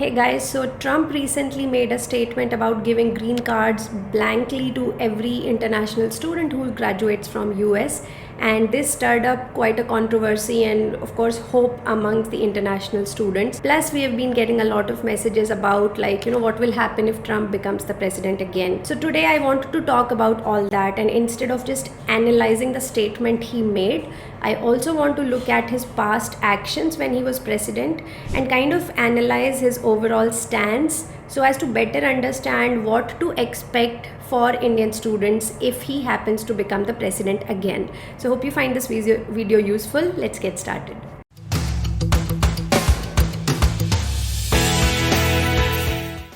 Hey guys, so Trump recently made a statement about giving green cards blankly to every international student who graduates from US, and this stirred up quite a controversy and of course hope amongst the international students. Plus we have been getting a lot of messages about what will happen if Trump becomes the president again. So today I wanted to talk about all that, and instead of just analyzing the statement he made, I also want to look at his past actions when he was president and kind of analyze his overall stance so as to better understand what to expect for Indian students if he happens to become the president again. So hope you find this video useful. Let's get started.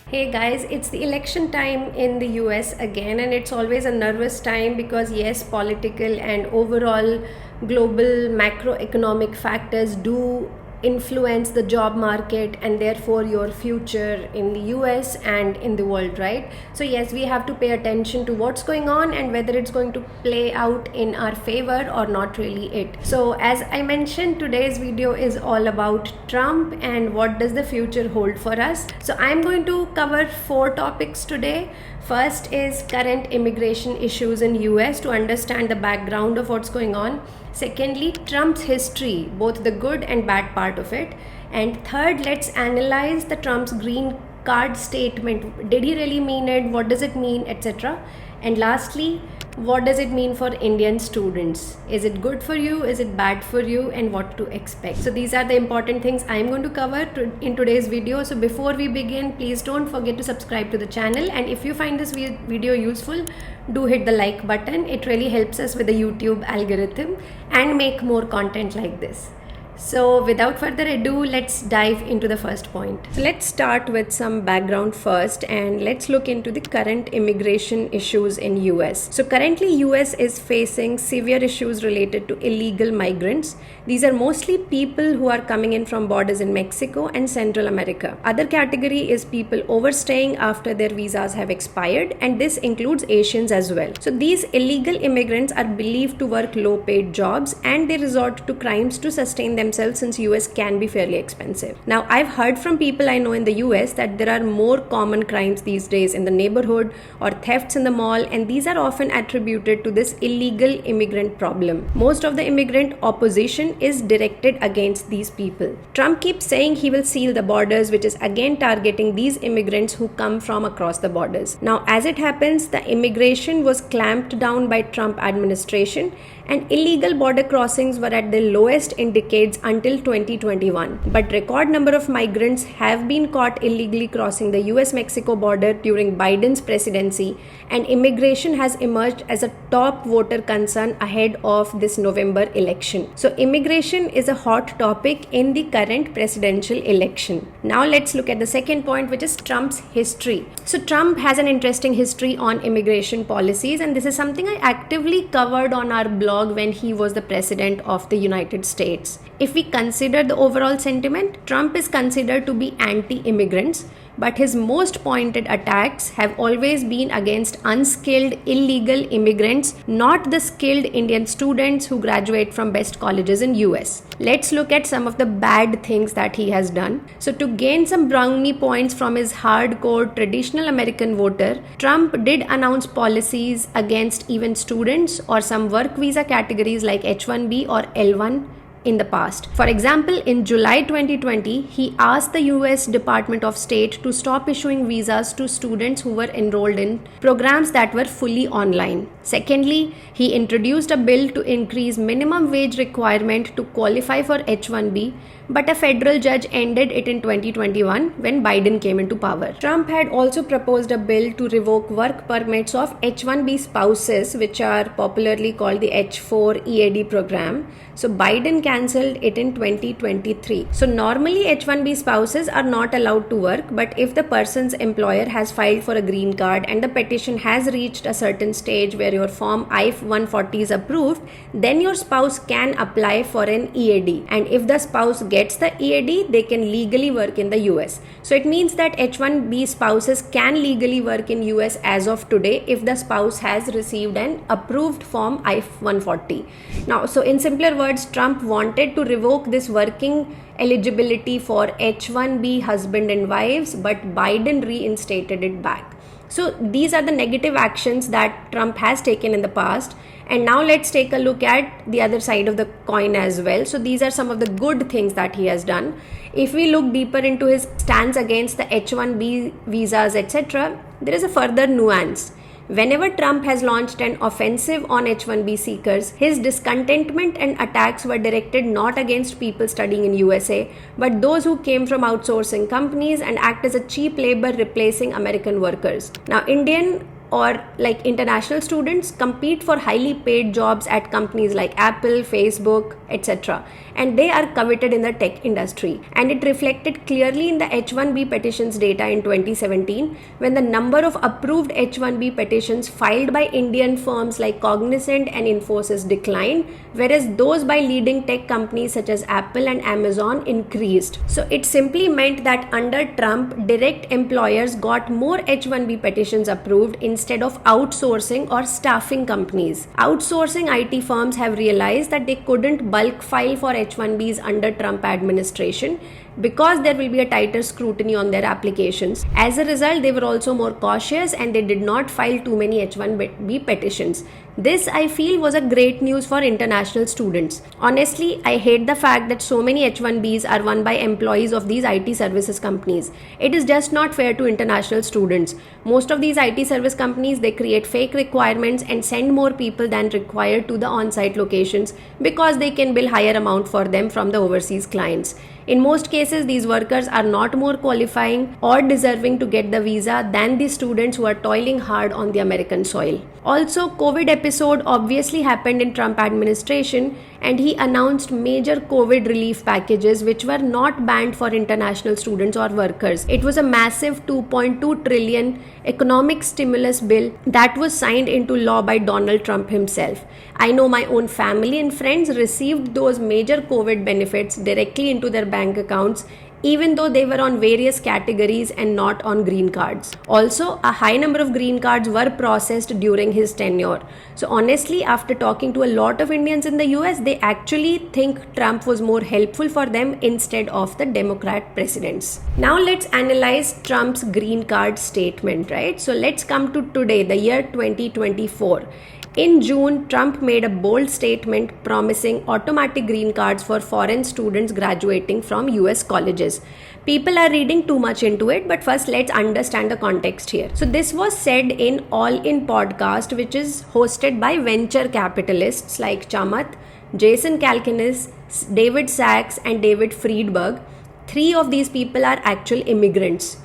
Hey guys, it's the election time in the US again, and it's always a nervous time because yes, political and overall global macroeconomic factors do influence the job market and therefore your future in the US and in the world, right? So yes, we have to pay attention to what's going on and whether it's going to play out in our favor or not really it. So as I mentioned, today's video is all about Trump and what does the future hold for us. So I'm going to cover 4 topics today. First is current immigration issues in US to understand the background of what's going on. Secondly, Trump's history, both the good and bad part of it. And third, let's analyze the Trump's green card statement. Did he really mean it? What does it mean, etc. And lastly, what does it mean for Indian students? Is it good for you? Is it bad for you? And what to expect? So these are the important things I'm going to cover in today's video. So before we begin, please don't forget to subscribe to the channel. And if you find this video useful, do hit the like button. It really helps us with the YouTube algorithm and make more content like this. So without further ado, let's dive into the first point. So let's start with some background first and let's look into the current immigration issues in US. So currently US is facing severe issues related to illegal migrants. These are mostly people who are coming in from borders in Mexico and Central America. Other category is people overstaying after their visas have expired, and this includes Asians as well. So these illegal immigrants are believed to work low paid jobs and they resort to crimes to sustain themselves since US can be fairly expensive. Now I've heard from people I know in the US that there are more common crimes these days in the neighborhood or thefts in the mall, and these are often attributed to this illegal immigrant problem. Most of the immigrant opposition is directed against these people. Trump keeps saying he will seal the borders, which is again targeting these immigrants who come from across the borders. Now as it happens, the immigration was clamped down by Trump administration and illegal border crossings were at the lowest in decades until 2021. But record number of migrants have been caught illegally crossing the US-Mexico border during Biden's presidency, and immigration has emerged as a top voter concern ahead of this November election. So immigration is a hot topic in the current presidential election. Now let's look at the second point, which is Trump's history. So Trump has an interesting history on immigration policies, and this is something I actively covered on our blog when he was the president of the United States. If we consider the overall sentiment, Trump is considered to be anti-immigrants, but his most pointed attacks have always been against unskilled illegal immigrants, not the skilled Indian students who graduate from best colleges in US. Let's look at some of the bad things that he has done. So to gain some brownie points from his hardcore traditional American voter, Trump did announce policies against even students or some work visa categories like H-1B or L-1 in the past. For example, in July 2020, he asked the US Department of State to stop issuing visas to students who were enrolled in programs that were fully online. Secondly, he introduced a bill to increase minimum wage requirement to qualify for H-1B, but a federal judge ended it in 2021 when Biden came into power. Trump had also proposed a bill to revoke work permits of H-1B spouses, which are popularly called the H-4 EAD program. So Biden cancelled it in 2023. So normally H-1B spouses are not allowed to work, but if the person's employer has filed for a green card and the petition has reached a certain stage where your form I-140 is approved, then your spouse can apply for an EAD. And if the spouse gets the EAD, they can legally work in the US. So it means that H1B spouses can legally work in US as of today if the spouse has received an approved form I-140. Now, so in simpler words, Trump wanted to revoke this working eligibility for H1B husband and wives, but Biden reinstated it back. So these are the negative actions that Trump has taken in the past. And now let's take a look at the other side of the coin as well. So these are some of the good things that he has done. If we look deeper into his stance against the H1B visas, etc., there is a further nuance. Whenever Trump has launched an offensive on H1B seekers, his discontentment and attacks were directed not against people studying in USA, but those who came from outsourcing companies and act as a cheap labor replacing American workers. Now, Indian or like international students compete for highly paid jobs at companies like Apple, Facebook, etc. And they are coveted in the tech industry. And it reflected clearly in the H1B petitions data in 2017 when the number of approved H1B petitions filed by Indian firms like Cognizant and Infosys declined, whereas those by leading tech companies such as Apple and Amazon increased. So it simply meant that under Trump, direct employers got more H1B petitions approved instead of outsourcing or staffing companies. Outsourcing IT firms have realized that they couldn't bulk file for H1Bs under Trump administration because there will be a tighter scrutiny on their applications. As a result, they were also more cautious and they did not file too many H1B petitions. This, I feel, was a great news for international students. Honestly, I hate the fact that so many H1Bs are won by employees of these IT services companies. It is just not fair to international students. Most of these IT service companies, they create fake requirements and send more people than required to the on-site locations because they can bill higher amount for them from the overseas clients. In most cases, these workers are not more qualifying or deserving to get the visa than the students who are toiling hard on the American soil. Also, COVID episode obviously happened in Trump administration and he announced major COVID relief packages which were not banned for international students or workers. It was a massive 2.2 trillion economic stimulus bill that was signed into law by Donald Trump himself. I know my own family and friends received those major COVID benefits directly into their bank accounts, even though they were on various categories and not on green cards. Also, a high number of green cards were processed during his tenure. So honestly, after talking to a lot of Indians in the US, they actually think Trump was more helpful for them instead of the Democrat presidents. Now let's analyze Trump's green card statement, right? So let's come to today, the year 2024. In June, Trump made a bold statement promising automatic green cards for foreign students graduating from US colleges. People are reading too much into it, but first let's understand the context here. So this was said in All In podcast, which is hosted by venture capitalists like Chamath, Jason Calacanis, David Sachs and David Friedberg. Three of these people are actual immigrants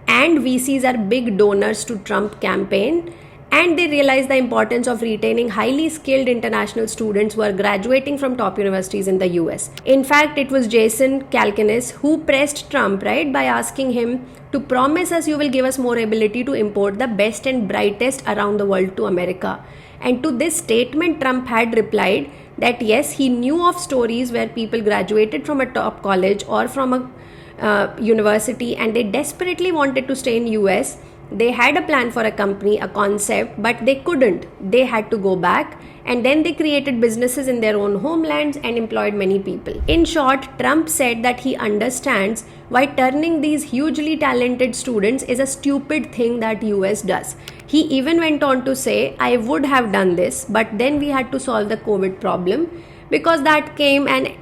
and VCs are big donors to Trump campaign. And they realize the importance of retaining highly skilled international students who are graduating from top universities in the US. In fact, it was Jason Calacanis who pressed Trump, right, by asking him to promise us you will give us more ability to import the best and brightest around the world to America. And to this statement, Trump had replied that yes, he knew of stories where people graduated from a top college or from a university and they desperately wanted to stay in US. They had a plan for a company, a concept, but they couldn't. They had to go back and then they created businesses in their own homelands and employed many people. In short, Trump said that he understands why turning these hugely talented students is a stupid thing that US does. He even went on to say, I would have done this, but then we had to solve the COVID problem because that came and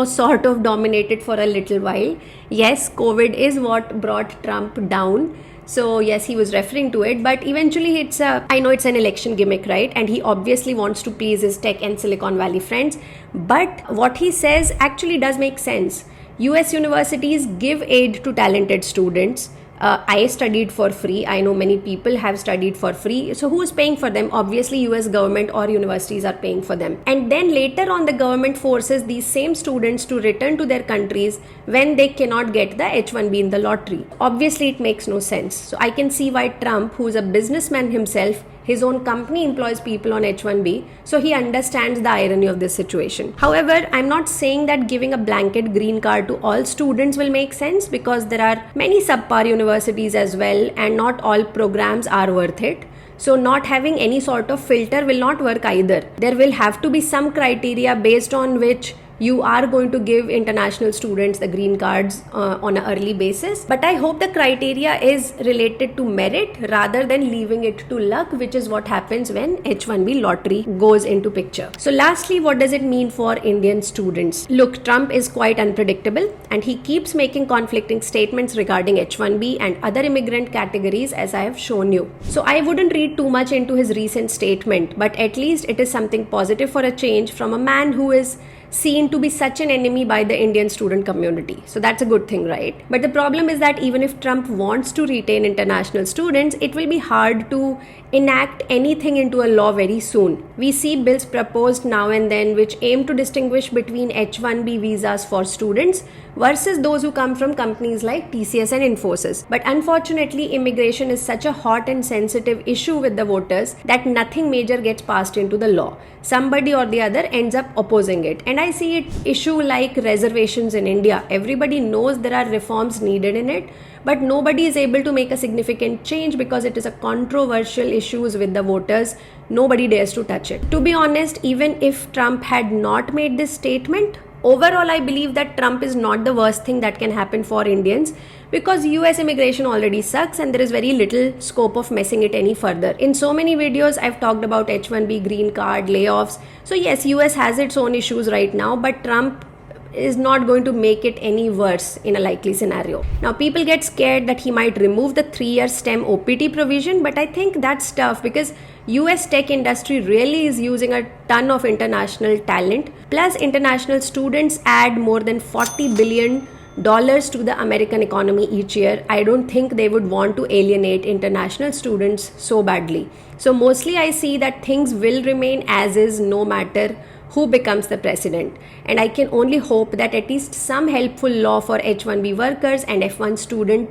sort of dominated for a little while. Yes, COVID is what brought Trump down. So yes, he was referring to it, but eventually I know it's an election gimmick, right? And he obviously wants to please his tech and Silicon Valley friends. But what he says actually does make sense. US universities give aid to talented students. I studied for free. I know many people have studied for free. So who is paying for them? Obviously, US government or universities are paying for them. And then later on, the government forces these same students to return to their countries when they cannot get the H1B in the lottery. Obviously, it makes no sense. So I can see why Trump, who is a businessman himself, His own company employs people on H1B, so he understands the irony of this situation. However, I'm not saying that giving a blanket green card to all students will make sense, because there are many subpar universities as well, and not all programs are worth it. So not having any sort of filter will not work either. There will have to be some criteria based on which you are going to give international students the green cards on an early basis. But I hope the criteria is related to merit rather than leaving it to luck, which is what happens when H1B lottery goes into picture. So lastly, what does it mean for Indian students? Look, Trump is quite unpredictable and he keeps making conflicting statements regarding H1B and other immigrant categories, as I have shown you. So I wouldn't read too much into his recent statement, but at least it is something positive for a change from a man who is seen to be such an enemy by the Indian student community. So that's a good thing, right? But the problem is that even if Trump wants to retain international students, it will be hard to enact anything into a law very soon. We see bills proposed now and then which aim to distinguish between H1B visas for students versus those who come from companies like TCS and Infosys. But unfortunately, immigration is such a hot and sensitive issue with the voters that nothing major gets passed into the law. Somebody or the other ends up opposing it. And I see it issue like reservations in India. Everybody knows there are reforms needed in it, but nobody is able to make a significant change because it is a controversial issue with the voters. Nobody dares to touch it. To be honest, even if Trump had not made this statement, overall I believe that Trump is not the worst thing that can happen for Indians, because US immigration already sucks and there is very little scope of messing it any further. In so many videos I've talked about H1B, green card, layoffs. So yes, US has its own issues right now, but Trump is not going to make it any worse in a likely scenario. Now people get scared that he might remove the 3-year STEM OPT provision, but I think that's tough because US tech industry really is using a ton of international talent. Plus international students add more than $40 billion to the American economy each year. I don't think they would want to alienate international students so badly. So mostly I see that things will remain as is no matter who becomes the president. And I can only hope that at least some helpful law for H1B workers and F1 student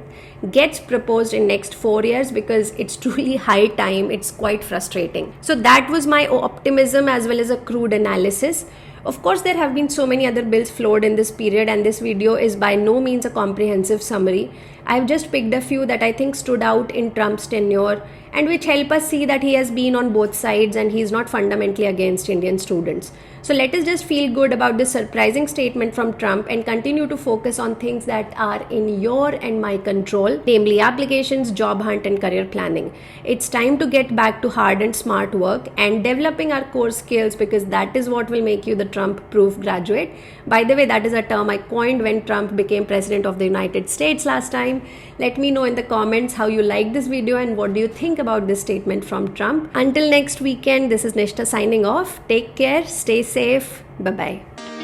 gets proposed in next 4 years, because it's truly high time. It's quite frustrating. So that was my optimism as well as a crude analysis. Of course, there have been so many other bills flowed in this period, and this video is by no means a comprehensive summary. I've just picked a few that I think stood out in Trump's tenure and which help us see that he has been on both sides and he's not fundamentally against Indian students. So let us just feel good about this surprising statement from Trump and continue to focus on things that are in your and my control, namely applications, job hunt, and career planning. It's time to get back to hard and smart work and developing our core skills, because that is what will make you the Trump-proof graduate. By the way, that is a term I coined when Trump became president of the United States last time. Let me know in the comments how you like this video and what do you think about this statement from Trump. Until next weekend, this is Nishta signing off. Take care, stay safe, bye-bye.